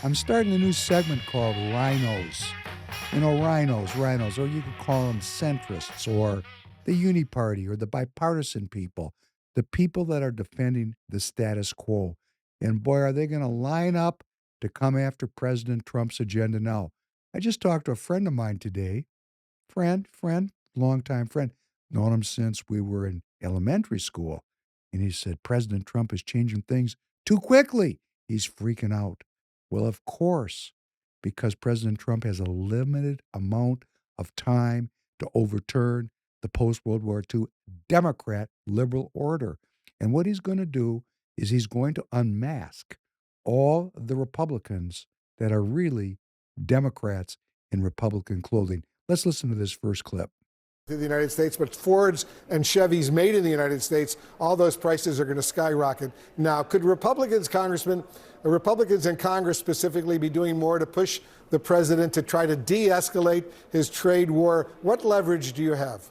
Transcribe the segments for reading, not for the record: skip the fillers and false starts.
I'm starting a new segment called Rhinos. Rhinos, or you could call them centrists or the Uni Party or the bipartisan people, the people that are defending the status quo. And boy, are they going to line up to come after President Trump's agenda now. I just talked to a friend of mine today, longtime friend, known him since we were in elementary school. And he said, President Trump is changing things too quickly. He's freaking out. Well, of course, because President Trump has a limited amount of time to overturn the post World War II Democrat liberal order. And what he's going to do is he's going to unmask all the Republicans that are really Democrats in Republican clothing. Let's listen to this first clip. To the United States, but Fords and Chevys made in the United States, all those prices are going to skyrocket. Now, could Republicans in Congress specifically be doing more to push the president to try to de-escalate his trade war? What leverage do you have?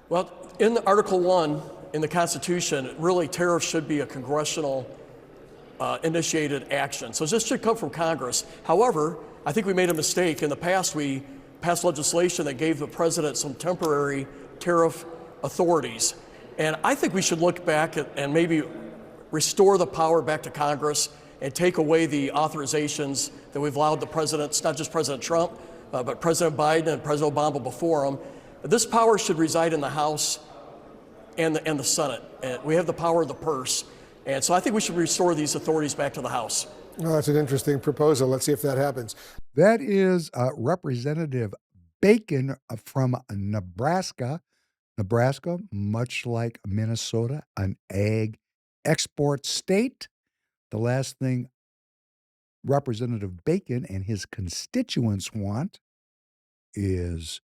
Well, in Article 1 in the Constitution, really tariffs should be a congressional initiated action. So this should come from Congress. However, I think we made a mistake. In the past, we passed legislation that gave the president some temporary tariff authorities. And I think we should look back and maybe restore the power back to Congress and take away the authorizations that we've allowed the presidents, not just President Trump, but President Biden and President Obama before him. This power should reside in the House and the Senate. And we have the power of the purse. And so I think we should restore these authorities back to the House. Oh, that's an interesting proposal. Let's see if that happens. That is Representative Bacon from Nebraska. Nebraska, much like Minnesota, an ag export state. The last thing Representative Bacon and his constituents want is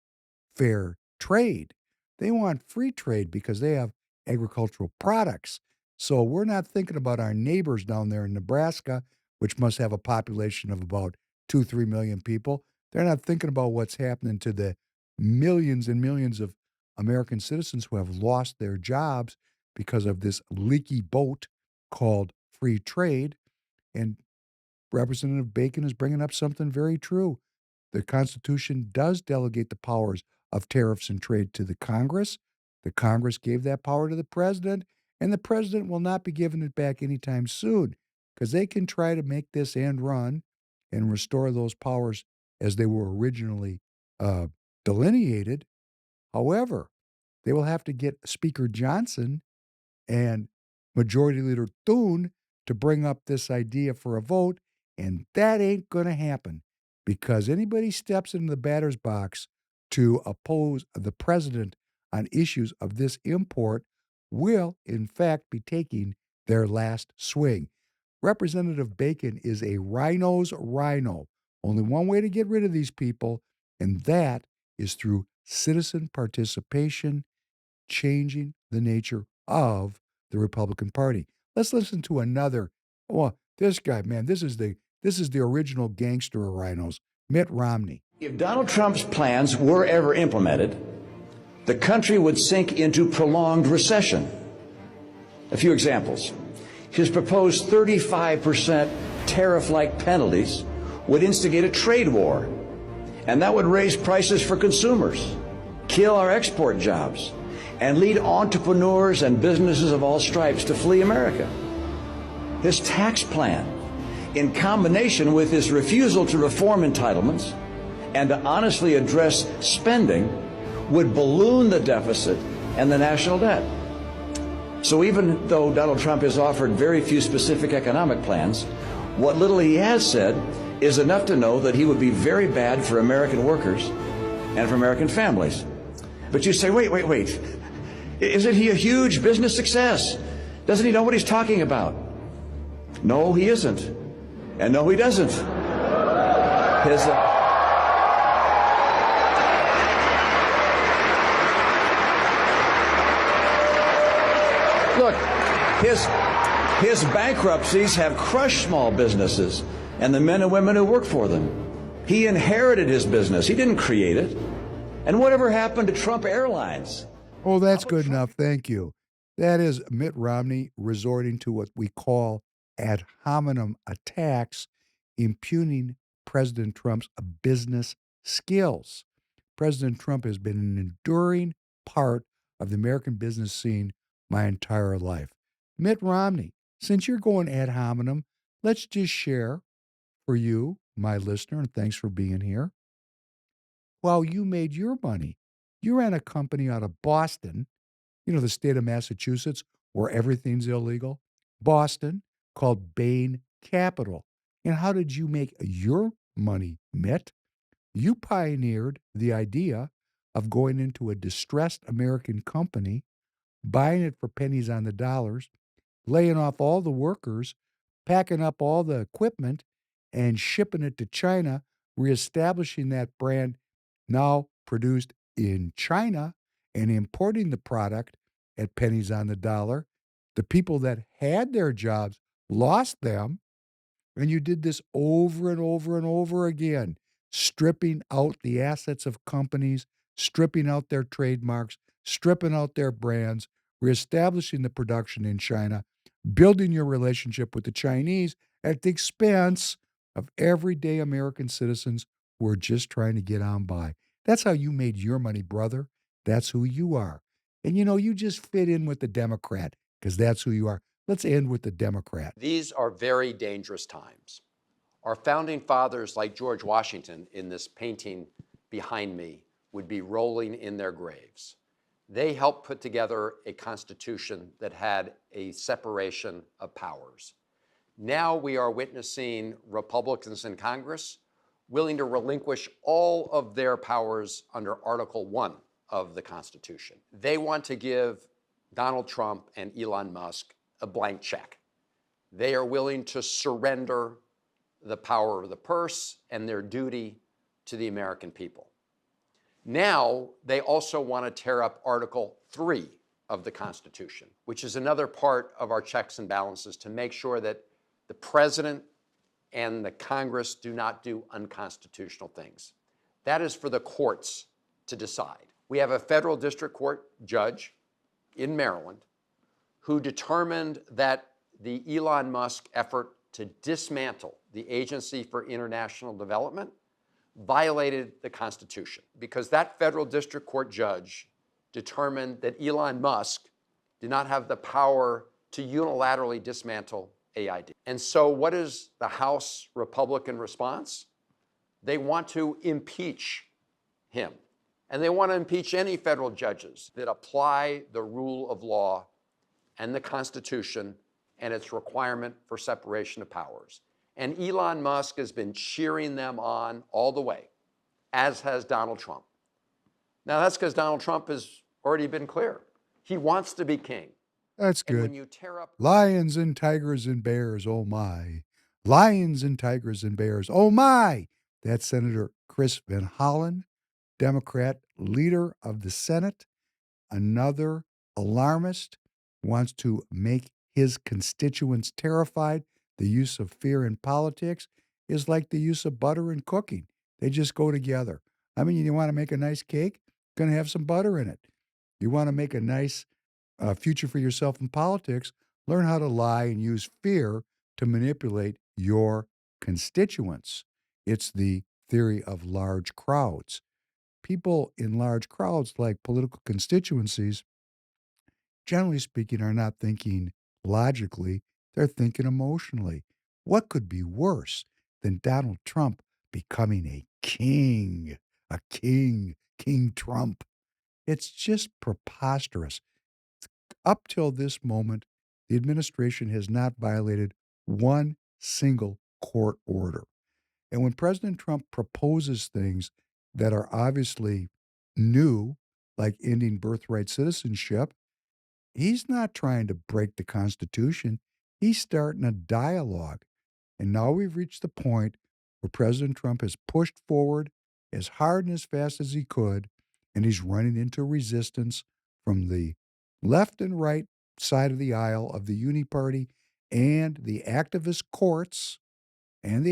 fair trade. They want free trade because they have agricultural products. So we're not thinking about our neighbors down there in Nebraska, which must have a population of about 2-3 million people. They're not thinking about what's happening to the millions and millions of American citizens who have lost their jobs because of this leaky boat called free trade. And Representative Bacon is bringing up something very true. The Constitution does delegate the powers of tariffs and trade to the Congress. The Congress gave that power to the president, and the president will not be giving it back anytime soon because they can try to make this end run and restore those powers as they were originally delineated. However, they will have to get Speaker Johnson and Majority Leader Thune to bring up this idea for a vote, and that ain't going to happen because anybody steps into the batter's box to oppose the president on issues of this import will, in fact, be taking their last swing. Representative Bacon is a rhino's rhino. Only one way to get rid of these people, and that is through citizen participation, changing the nature of the Republican Party. Let's listen to another. Oh, this guy, man, this is the original gangster of rhinos, Mitt Romney. If Donald Trump's plans were ever implemented, the country would sink into prolonged recession. A few examples. His proposed 35% tariff-like penalties would instigate a trade war, and that would raise prices for consumers, kill our export jobs, and lead entrepreneurs and businesses of all stripes to flee America. His tax plan, in combination with his refusal to reform entitlements and to honestly address spending, would balloon the deficit and the national debt. So even though Donald Trump has offered very few specific economic plans, what little he has said is enough to know that he would be very bad for American workers and for American families. But you say, wait. Isn't he a huge business success? Doesn't he know what he's talking about? No, he isn't. And no, he doesn't. Look, his bankruptcies have crushed small businesses and the men and women who work for them. He inherited his business. He didn't create it. And whatever happened to Trump Airlines? Oh, that's good enough. Thank you. That is Mitt Romney resorting to what we call ad hominem attacks. impugning President Trump's business skills. President Trump has been an enduring part of the American business scene my entire life. Mitt Romney, since you're going ad hominem, let's just share for you, my listener, and thanks for being here. While you made your money, you ran a company out of Boston, the state of Massachusetts, where everything's illegal. Boston, called Bain Capital. And how did you make your money, Mitt? You pioneered the idea of going into a distressed American company, buying it for pennies on the dollars, laying off all the workers, packing up all the equipment, and shipping it to China, reestablishing that brand now produced in China and importing the product at pennies on the dollar. The people that had their jobs lost them, and you did this over and over and over again, stripping out the assets of companies, stripping out their trademarks, stripping out their brands, reestablishing the production in China, building your relationship with the Chinese at the expense of everyday American citizens who are just trying to get on by. That's how you made your money, brother. That's who you are. And you just fit in with the Democrat because that's who you are. Let's end with the Democrat. These are very dangerous times. Our founding fathers, like George Washington in this painting behind me, would be rolling in their graves. They helped put together a constitution that had a separation of powers. Now we are witnessing Republicans in Congress willing to relinquish all of their powers under Article 1 of the Constitution. They want to give Donald Trump and Elon Musk a blank check. They are willing to surrender the power of the purse and their duty to the American people. Now, they also want to tear up Article 3 of the Constitution, which is another part of our checks and balances to make sure that the president and the Congress do not do unconstitutional things. That is for the courts to decide. We have a federal district court judge in Maryland who determined that the Elon Musk effort to dismantle the Agency for International Development violated the Constitution because that federal district court judge determined that Elon Musk did not have the power to unilaterally dismantle AID. And so what is the House Republican response? They want to impeach him. And they want to impeach any federal judges that apply the rule of law and the Constitution and its requirement for separation of powers. And Elon Musk has been cheering them on all the way, as has Donald Trump. Now, that's because Donald Trump has already been clear. He wants to be king. That's And good. when you tear up Lions and tigers and bears, oh my. Lions and tigers and bears, oh my. That's Senator Chris Van Hollen, Democrat leader of the Senate, another alarmist, wants to make his constituents terrified. The use of fear in politics is like the use of butter in cooking. They just go together. I mean, you want to make a nice cake, going to have some butter in it. You want to make a nice future for yourself in politics, learn how to lie and use fear to manipulate your constituents. It's the theory of large crowds. People in large crowds, like political constituencies, generally speaking, are not thinking logically, they're thinking emotionally. What could be worse than Donald Trump becoming a king? A king, King Trump. It's just preposterous. Up till this moment, the administration has not violated one single court order. And when President Trump proposes things that are obviously new, like ending birthright citizenship, he's not trying to break the Constitution. He's starting a dialogue. And now we've reached the point where President Trump has pushed forward as hard and as fast as he could, and he's running into resistance from the left and right side of the aisle of the Uni Party and the activist courts and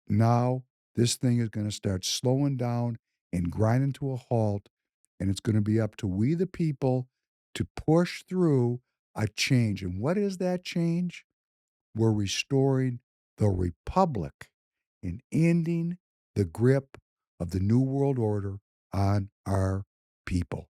now this thing is going to start slowing down and grinding to a halt. And it's going to be up to we, the people, to push through a change. And what is that change? we're restoring the republic and ending the grip of the New World Order on our people.